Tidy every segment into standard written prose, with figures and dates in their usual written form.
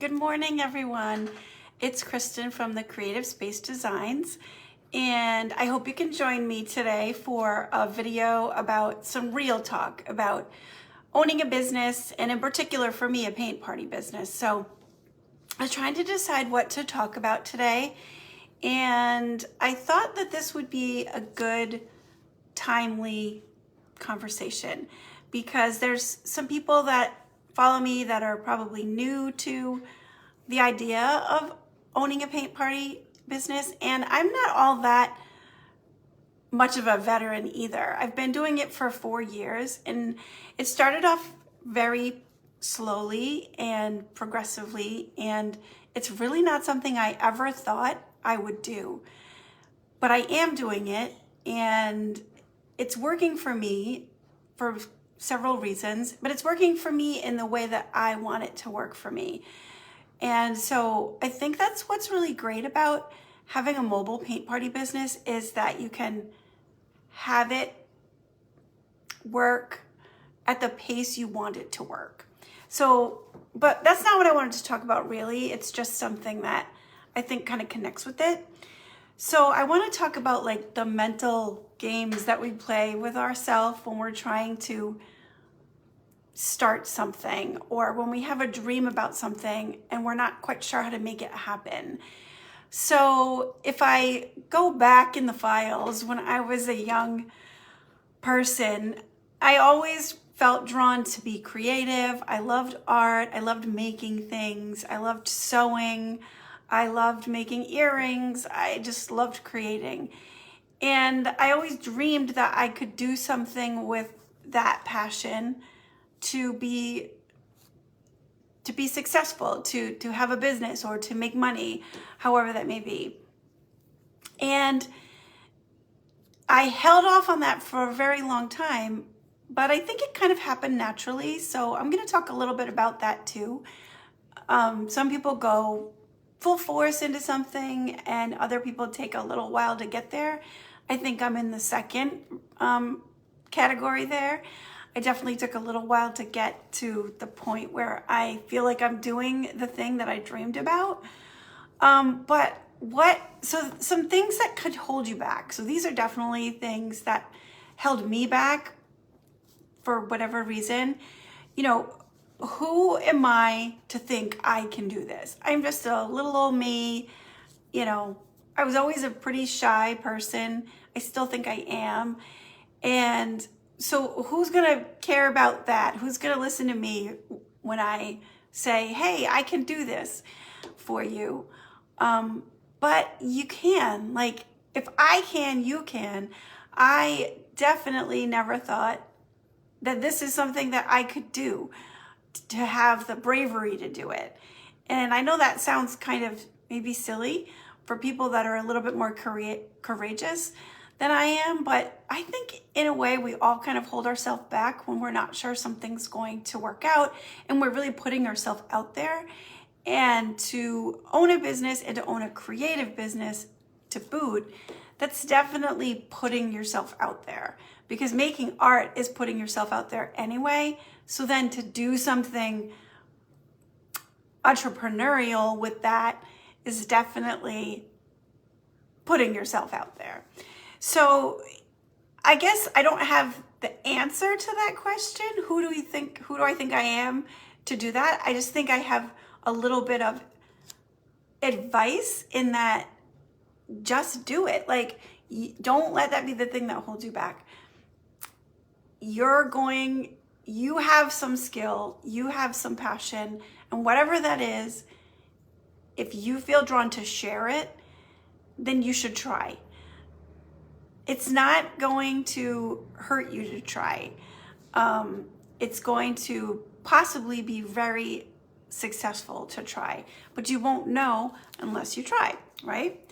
Good morning, everyone. It's Kristen from the Creative Space Designs, and I hope you can join me today for a video about some real talk about owning a business, and in particular for me, a paint party business. So I was trying to decide what to talk about today, and I thought that this would be a good, timely conversation because there's some people that follow me that are probably new to the idea of owning a paint party business, and I'm not all that much of a veteran either. I've been doing it for 4 years, and it started off very slowly and progressively, and it's really not something I ever thought I would do. But I am doing it, and it's working for me for several reasons, but it's working for me in the way that I want it to work for me. And so I think that's what's really great about having a mobile paint party business, is that you can have it work at the pace you want it to work. So, but that's not what I wanted to talk about really. It's just something that I think kind of connects with it. So I want to talk about like the mental games that we play with ourselves when we're trying to start something, or when we have a dream about something and we're not quite sure how to make it happen. So if I go back in the files when I was a young person, I always felt drawn to be creative. I loved art. I loved making things. I loved sewing. I loved making earrings. I just loved creating. And I always dreamed that I could do something with that passion to be successful, to have a business or to make money, however that may be. And I held off on that for a very long time, but I think it kind of happened naturally. So I'm going to talk a little bit about that too. Some people go full force into something and other people take a little while to get there. I think I'm in the second category there. I definitely took a little while to get to the point where I feel like I'm doing the thing that I dreamed about. So some things that could hold you back. So these are definitely things that held me back for whatever reason. You know, who am I to think I can do this? I'm just a little old me. You know, I was always a pretty shy person. I still think I am. And so who's going to care about that? Who's going to listen to me when I say, hey, I can do this for you? But you can. Like, if I can, you can. I definitely never thought that this is something that I could do, to have the bravery to do it. And I know that sounds kind of maybe silly for people that are a little bit more courageous than I am, but I think in a way we all kind of hold ourselves back when we're not sure something's going to work out, and we're really putting ourselves out there. And to own a business and to own a creative business to boot, that's definitely putting yourself out there, because making art is putting yourself out there anyway. So then to do something entrepreneurial with that is definitely putting yourself out there. So I guess I don't have the answer to that question. Who do I think I am to do that? I just think I have a little bit of advice in that just do it. Like, don't let that be the thing that holds you back. You have some skill, you have some passion, and whatever that is, if you feel drawn to share it, then you should try. It's not going to hurt you to try. It's going to possibly be very successful to try, but you won't know unless you try, right?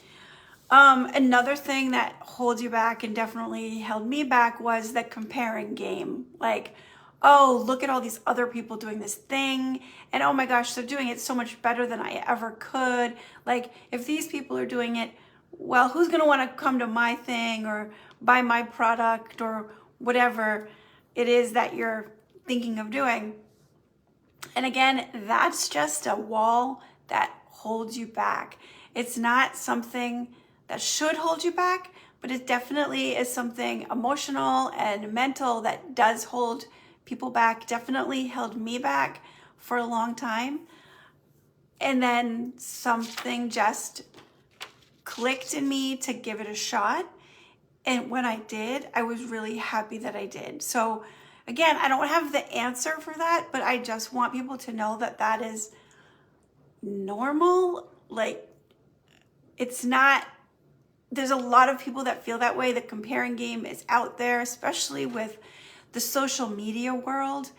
Another thing that holds you back and definitely held me back was the comparing game. Like, oh, look at all these other people doing this thing, and oh my gosh, they're doing it so much better than I ever could. Like, if these people are doing it, well, who's going to want to come to my thing or buy my product or whatever it is that you're thinking of doing? And again, that's just a wall that holds you back. It's not something that should hold you back, but it definitely is something emotional and mental that does hold people back, definitely held me back for a long time. And then something just clicked in me to give it a shot. And when I did, I was really happy that I did. So again, I don't have the answer for that, but I just want people to know that that is normal. Like, it's not, there's a lot of people that feel that way. The comparing game is out there, especially with the social media world.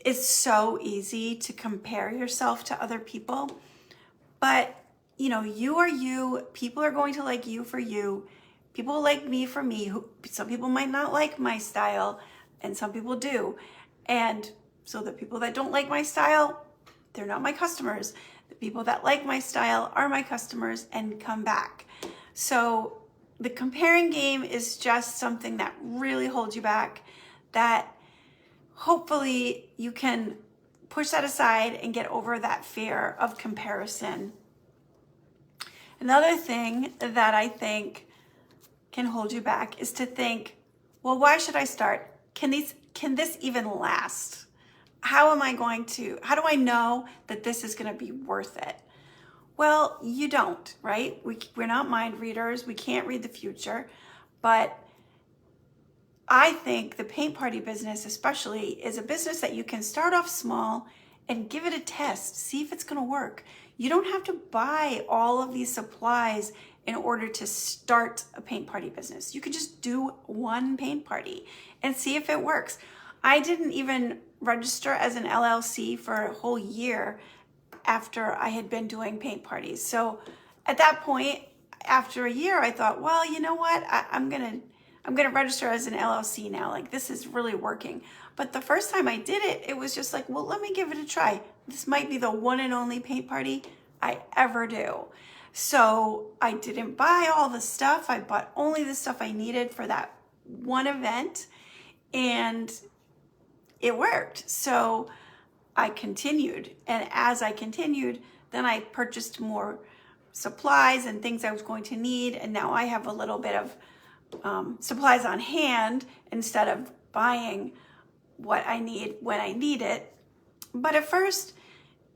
It's so easy to compare yourself to other people. But, you know, you are you. People are going to like you for you. People like me for me. Some people might not like my style, and some people do. And so the people that don't like my style, they're not my customers. The people that like my style are my customers and come back. So the comparing game is just something that really holds you back, that hopefully you can push that aside and get over that fear of comparison. Another thing that I think can hold you back is to think, well, why should I start? Can this even last? How do I know that this is going to be worth it? Well, you don't, right? We're not mind readers. We can't read the future. But I think the paint party business especially is a business that you can start off small and give it a test, see if it's going to work. You don't have to buy all of these supplies in order to start a paint party business. You could just do one paint party and see if it works. I didn't even register as an LLC for a whole year after I had been doing paint parties. So at that point, after a year, I thought, well, you know what? I'm gonna register as an LLC now. Like, this is really working. But the first time I did it, it was just like, well, let me give it a try. This might be the one and only paint party I ever do. So I didn't buy all the stuff. I bought only the stuff I needed for that one event, and it worked. So I continued. And as I continued, then I purchased more supplies and things I was going to need. And now I have a little bit of supplies on hand instead of buying what I need when I need it. But at first,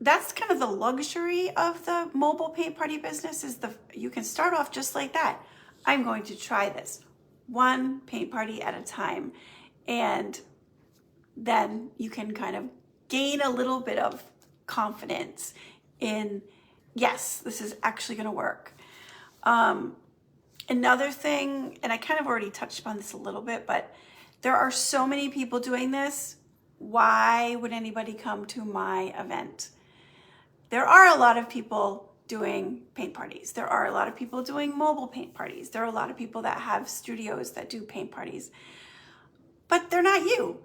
that's kind of the luxury of the mobile paint party business, is you can start off just like that. I'm going to try this one paint party at a time. And then you can kind of gain a little bit of confidence in, yes, this is actually going to work. Another thing, and I kind of already touched upon this a little bit, but there are so many people doing this. Why would anybody come to my event? There are a lot of people doing paint parties. There are a lot of people doing mobile paint parties. There are a lot of people that have studios that do paint parties, but they're not you.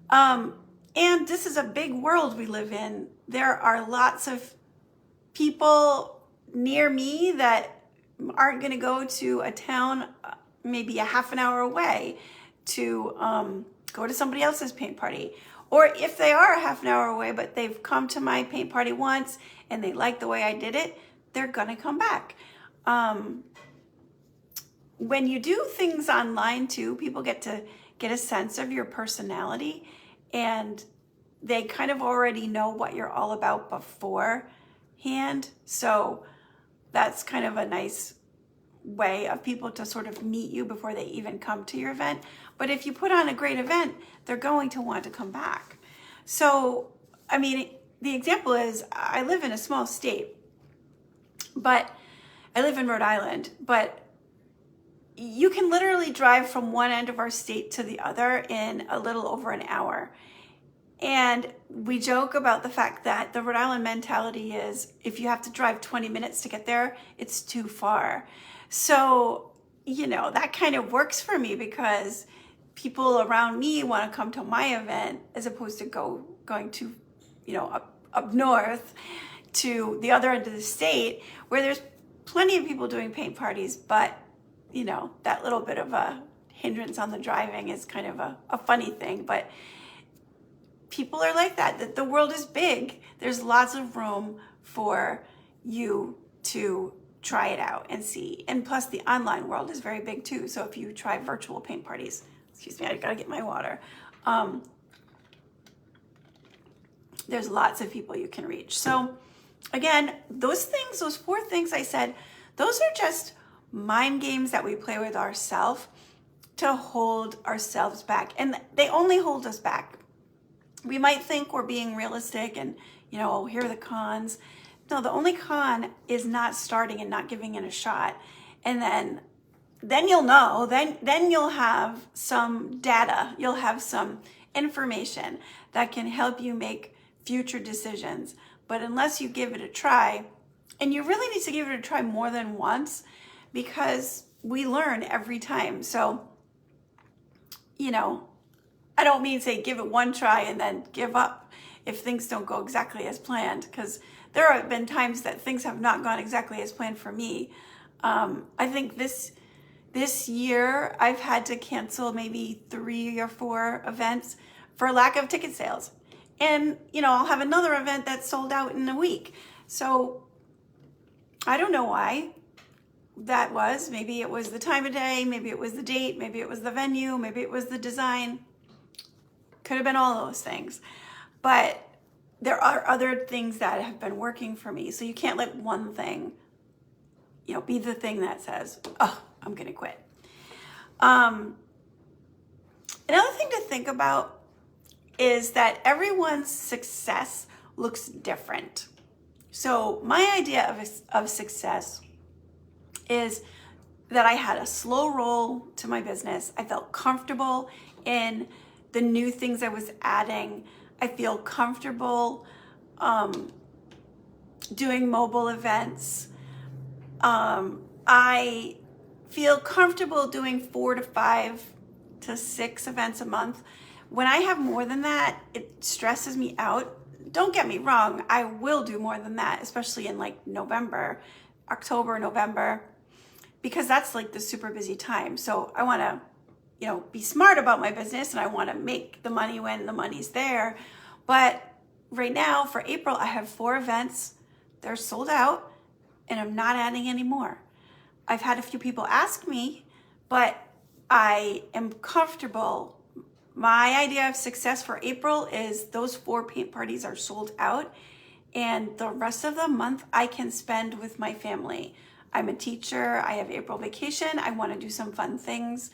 And this is a big world we live in. There are lots of people near me that aren't going to go to a town maybe a half an hour away to go to somebody else's paint party. Or if they are a half an hour away, but they've come to my paint party once and they like the way I did it, they're going to come back. When you do things online too, people get to get a sense of your personality, and they kind of already know what you're all about beforehand. So that's kind of a nice way of people to sort of meet you before they even come to your event. But if you put on a great event, they're going to want to come back. So, I mean, the example is, I live in a small state, but I live in Rhode Island, but you can literally drive from one end of our state to the other in a little over an hour. And we joke about the fact that the Rhode Island mentality is, if you have to drive 20 minutes to get there, it's too far. So, you know, that kind of works for me, because people around me want to come to my event as opposed to going to, you know, up north to the other end of the state, where there's plenty of people doing paint parties, but, you know, that little bit of a hindrance on the driving is kind of a funny thing. But people are like that the world is big. There's lots of room for you to try it out and see. And plus the online world is very big too. So if you try virtual paint parties, excuse me, I gotta get my water. There's lots of people you can reach. So again, those 4 things I said, those are just mind games that we play with ourselves to hold ourselves back. And they only hold us back. We might think we're being realistic and, oh, here are the cons. No, the only con is not starting and not giving it a shot. And then you'll know, then you'll have some data, you'll have some information that can help you make future decisions. But unless you give it a try, and you really need to give it a try more than once, because we learn every time. So, I don't mean say give it one try and then give up if things don't go exactly as planned, because there have been times that things have not gone exactly as planned for me. I think this year I've had to cancel maybe 3 or 4 events for lack of ticket sales. And, I'll have another event that's sold out in a week. So I don't know why that was. Maybe it was the time of day, maybe it was the date, maybe it was the venue, maybe it was the design. Could have been all those things. But there are other things that have been working for me. So you can't let one thing, be the thing that says, oh, I'm going to quit. Another thing to think about is that everyone's success looks different. So my idea of success is that I had a slow roll to my business. I felt comfortable in the new things I was adding. I feel comfortable doing mobile events. I feel comfortable doing 4 to 5 to 6 events a month. When I have more than that, it stresses me out. Don't get me wrong, I will do more than that, especially in like October, November, because that's like the super busy time. So I want to, be smart about my business, and I want to make the money when the money's there. But right now for April, I have 4 events. They're sold out, and I'm not adding any more. I've had a few people ask me, but I am comfortable. My idea of success for April is those 4 paint parties are sold out, and the rest of the month I can spend with my family. I'm a teacher. I have April vacation. I want to do some fun things.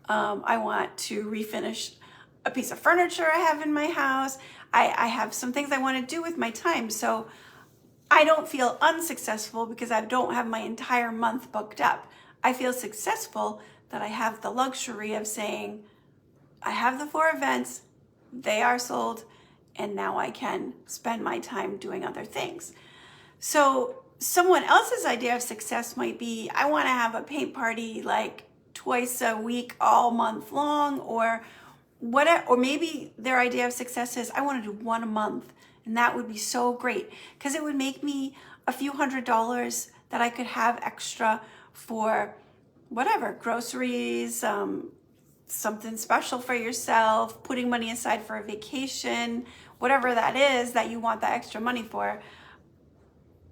I want to refinish a piece of furniture I have in my house. I have some things I want to do with my time. So I don't feel unsuccessful because I don't have my entire month booked up. I feel successful that I have the luxury of saying, I have the 4 events, they are sold, and now I can spend my time doing other things. So someone else's idea of success might be, I want to have a paint party like twice a week, all month long, or whatever. Or maybe their idea of success is, I want to do 1 a month, and that would be so great because it would make me a few $100s that I could have extra for whatever, groceries, something special for yourself, putting money aside for a vacation, whatever that is that you want that extra money for.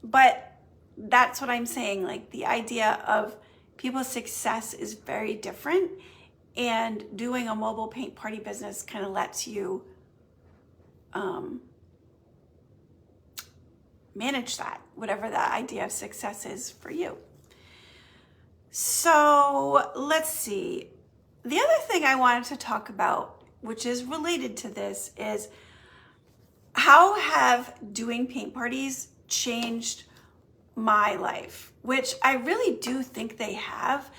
But that's what I'm saying. Like, the idea of people's success is very different, and doing a mobile paint party business kind of lets you manage that, whatever the idea of success is for you. So let's see. The other thing I wanted to talk about, which is related to this, is how have doing paint parties changed my life, which I really do think they have.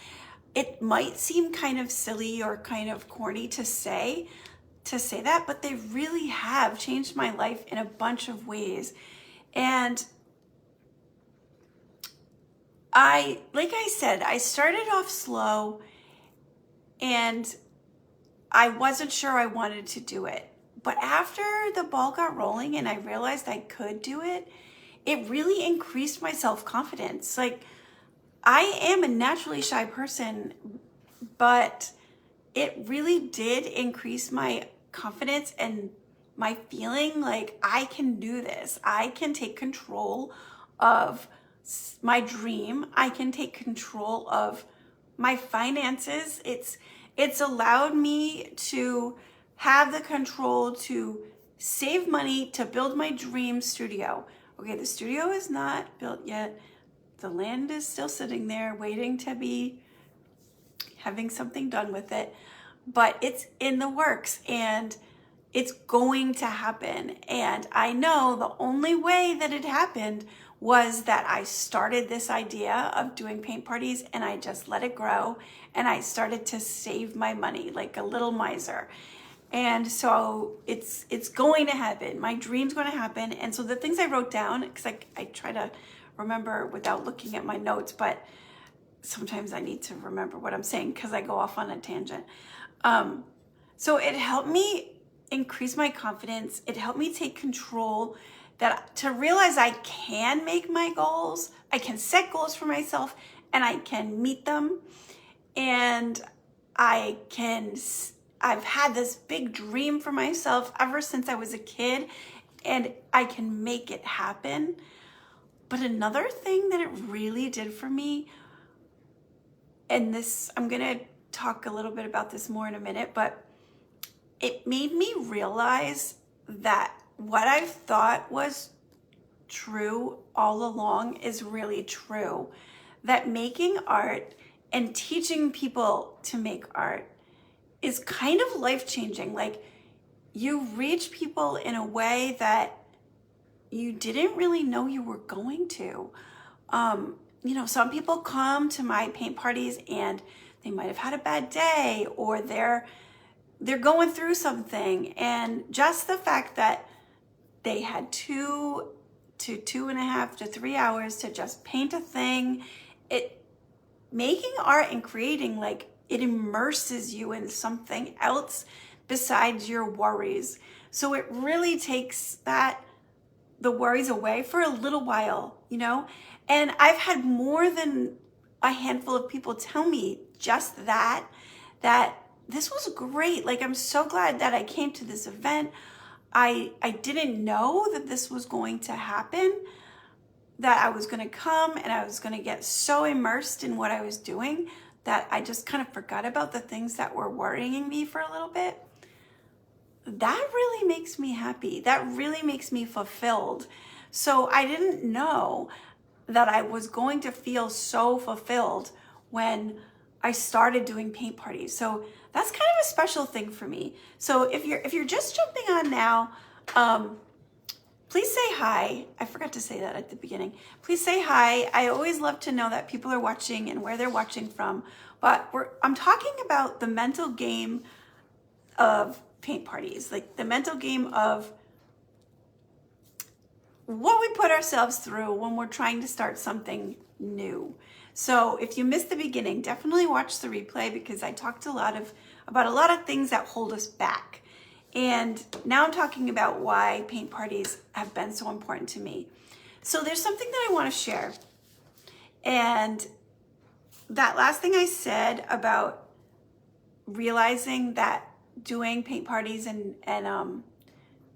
It might seem kind of silly or kind of corny to say that, but they really have changed my life in a bunch of ways. And like I said, I started off slow and I wasn't sure I wanted to do it. But after the ball got rolling and I realized I could do it, it really increased my self-confidence. Like, I am a naturally shy person, but it really did increase my confidence and my feeling like I can do this. I can take control of my dream. I can take control of my finances. It's allowed me to have the control to save money to build my dream studio. Okay, the studio is not built yet. The land is still sitting there waiting to be having something done with it, but it's in the works and it's going to happen. And I know the only way that it happened was that I started this idea of doing paint parties and I just let it grow and I started to save my money like a little miser. And so it's going to happen. My dream's going to happen. And so the things I wrote down, because I try to remember without looking at my notes, but sometimes I need to remember what I'm saying because I go off on a tangent. So it helped me increase my confidence. It helped me take control, that to realize I can make my goals. I can set goals for myself and I can meet them. And I've had this big dream for myself ever since I was a kid, and I can make it happen. But another thing that it really did for me, and this, I'm going to talk a little bit about this more in a minute, but it made me realize that what I thought was true all along is really true. That making art and teaching people to make art is kind of life-changing. Like, you reach people in a way that you didn't really know you were going to. Some people come to my paint parties and they might have had a bad day, or they're going through something, and just the fact that they had 2 to 2.5 to 3 hours to just paint a thing, making art and creating, like, it immerses you in something else besides your worries. So it really takes the worries away for a little while, And I've had more than a handful of people tell me just that this was great. Like, I'm so glad that I came to this event. I didn't know that this was going to happen, that I was going to come and I was going to get so immersed in what I was doing that I just kind of forgot about the things that were worrying me for a little bit. That really makes me happy. That really makes me fulfilled. So I didn't know that I was going to feel so fulfilled when I started doing paint parties. So that's kind of a special thing for me. So if you're just jumping on now, please say hi. I forgot to say that at the beginning. Please say hi. I always love to know that people are watching and where they're watching from. But I'm talking about the mental game of paint parties, like the mental game of what we put ourselves through when we're trying to start something new. So if you missed the beginning, definitely watch the replay, because I talked about a lot of things that hold us back. And now I'm talking about why paint parties have been so important to me. So there's something that I want to share. And that last thing I said about realizing that doing paint parties and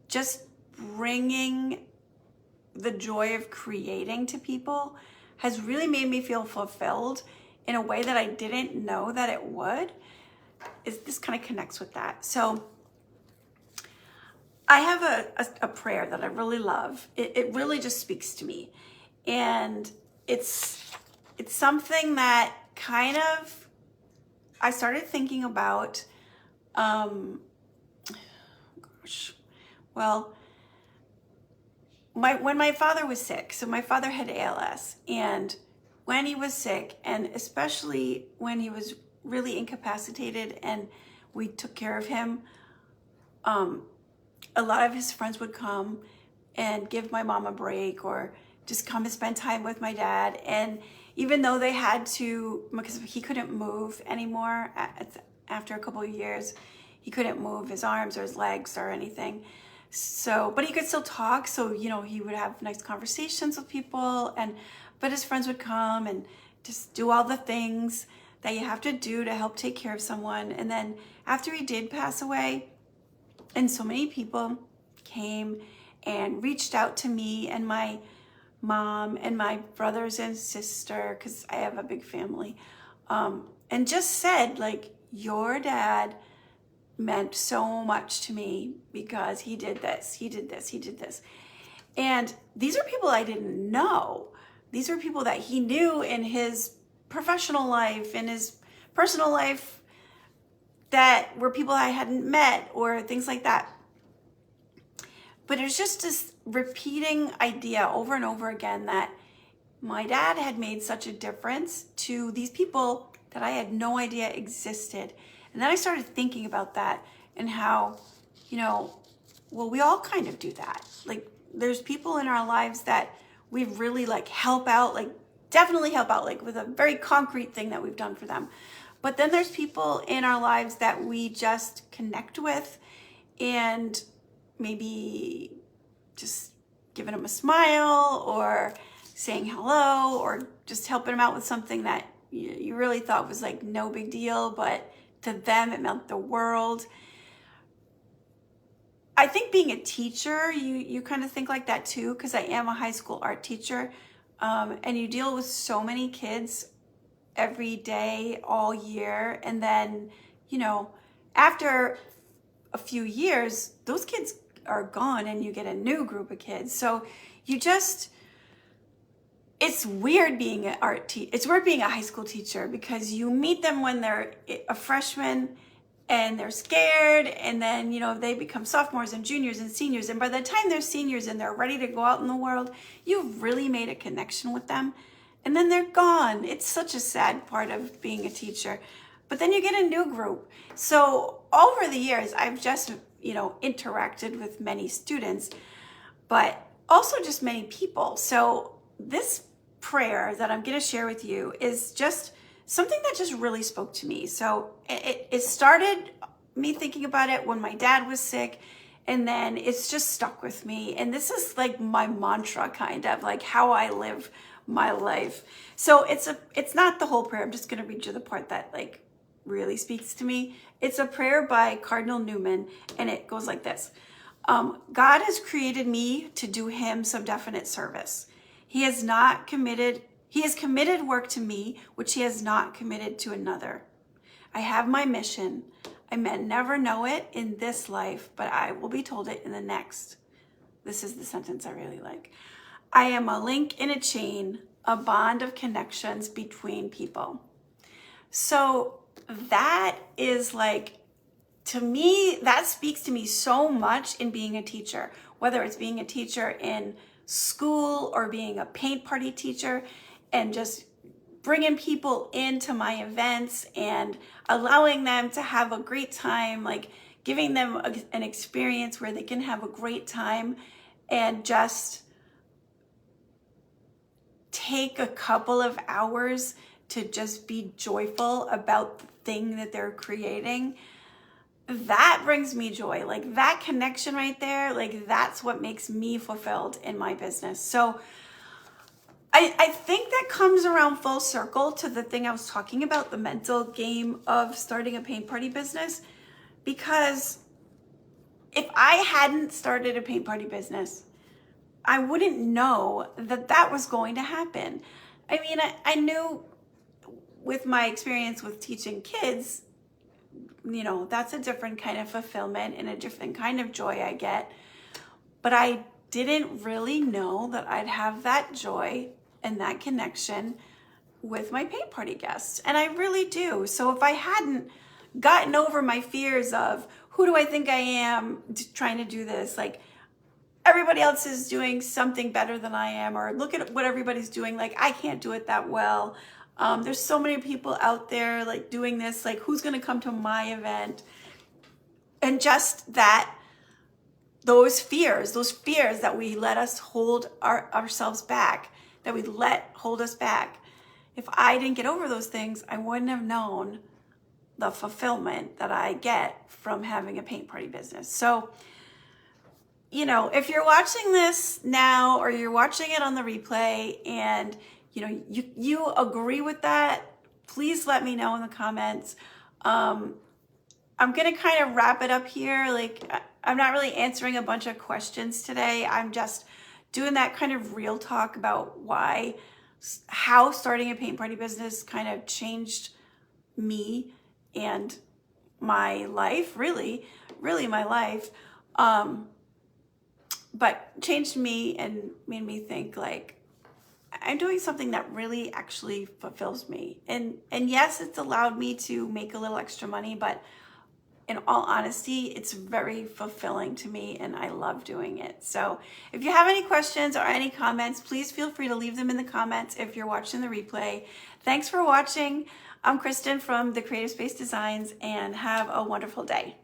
just bringing the joy of creating to people has really made me feel fulfilled in a way that I didn't know that it would. This kind of connects with that. So I have a prayer that I really love. It really just speaks to me. And it's something that kind of I started thinking about, when my father was sick. So my father had ALS, and when he was sick, and especially when he was really incapacitated and we took care of him, a lot of his friends would come and give my mom a break, or just come and spend time with my dad. And even though they had to, because he couldn't move anymore after a couple of years, he couldn't move his arms or his legs or anything. So, but he could still talk. So, he would have nice conversations with people, but his friends would come and just do all the things that you have to do to help take care of someone. And then after he did pass away, and so many people came and reached out to me and my mom and my brothers and sister, because I have a big family, and just said, like, your dad meant so much to me because he did this, he did this, he did this. And these are people I didn't know. These are people that he knew in his professional life, in his personal life, that were people I hadn't met or things like that. But it's just this repeating idea over and over again that my dad had made such a difference to these people that I had no idea existed. And then I started thinking about that and how, well, we all kind of do that. Like, there's people in our lives that we really like help out, like definitely help out, like with a very concrete thing that we've done for them. But then there's people in our lives that we just connect with, and maybe just giving them a smile or saying hello or just helping them out with something that you really thought was like no big deal, but to them it meant the world. I think being a teacher, you kind of think like that too, because I am a high school art teacher, and you deal with so many kids every day, all year. And then, after a few years, those kids are gone and you get a new group of kids. So it's weird being an it's weird being a high school teacher, because you meet them when they're a freshman and they're scared, and then, they become sophomores and juniors and seniors. And by the time they're seniors and they're ready to go out in the world, you've really made a connection with them. And then they're gone. It's such a sad part of being a teacher. But then you get a new group. So over the years, I've just, interacted with many students, but also just many people. So this prayer that I'm going to share with you is just something that just really spoke to me. So it started me thinking about it when my dad was sick, and then it's just stuck with me. And this is like my mantra, kind of like how I live my life. So it's not the whole prayer. I'm just going to read you the part that like really speaks to me. It's a prayer by Cardinal Newman, and it goes like this. God has created me to do him some definite service. He has committed work to me, which he has not committed to another. I have my mission. I may never know it in this life, but I will be told it in the next. This is the sentence I really like. I am a link in a chain, a bond of connections between people. So that is like, to me, that speaks to me so much in being a teacher, whether it's being a teacher in school or being a paint party teacher, and just bringing people into my events and allowing them to have a great time, like giving them an experience where they can have a great time and just take a couple of hours to just be joyful about the thing that they're creating. That brings me joy. Like that connection right there, like that's what makes me fulfilled in my business. So I think that comes around full circle to the thing I was talking about, the mental game of starting a paint party business. Because if I hadn't started a paint party business, I wouldn't know that that was going to happen. I mean, I knew with my experience with teaching kids, that's a different kind of fulfillment and a different kind of joy I get. But I didn't really know that I'd have that joy and that connection with my paint party guests. And I really do. So if I hadn't gotten over my fears of who do I think I am trying to do this, like everybody else is doing something better than I am, or look at what everybody's doing, like I can't do it that well. There's so many people out there like doing this, like who's going to come to my event? And just that, those fears that we let us hold ourselves back, that we let hold us back. If I didn't get over those things, I wouldn't have known the fulfillment that I get from having a paint party business. So, if you're watching this now or you're watching it on the replay and you agree with that, please let me know in the comments. I'm going to kind of wrap it up here. Like, I'm not really answering a bunch of questions today. I'm just doing that kind of real talk about how starting a paint party business kind of changed me and my life, really my life. But changed me and made me think like, I'm doing something that really actually fulfills me. And yes, it's allowed me to make a little extra money, but in all honesty, it's very fulfilling to me and I love doing it. So if you have any questions or any comments, please feel free to leave them in the comments if you're watching the replay. Thanks for watching. I'm Kristen from The Creative Space Designs, and have a wonderful day.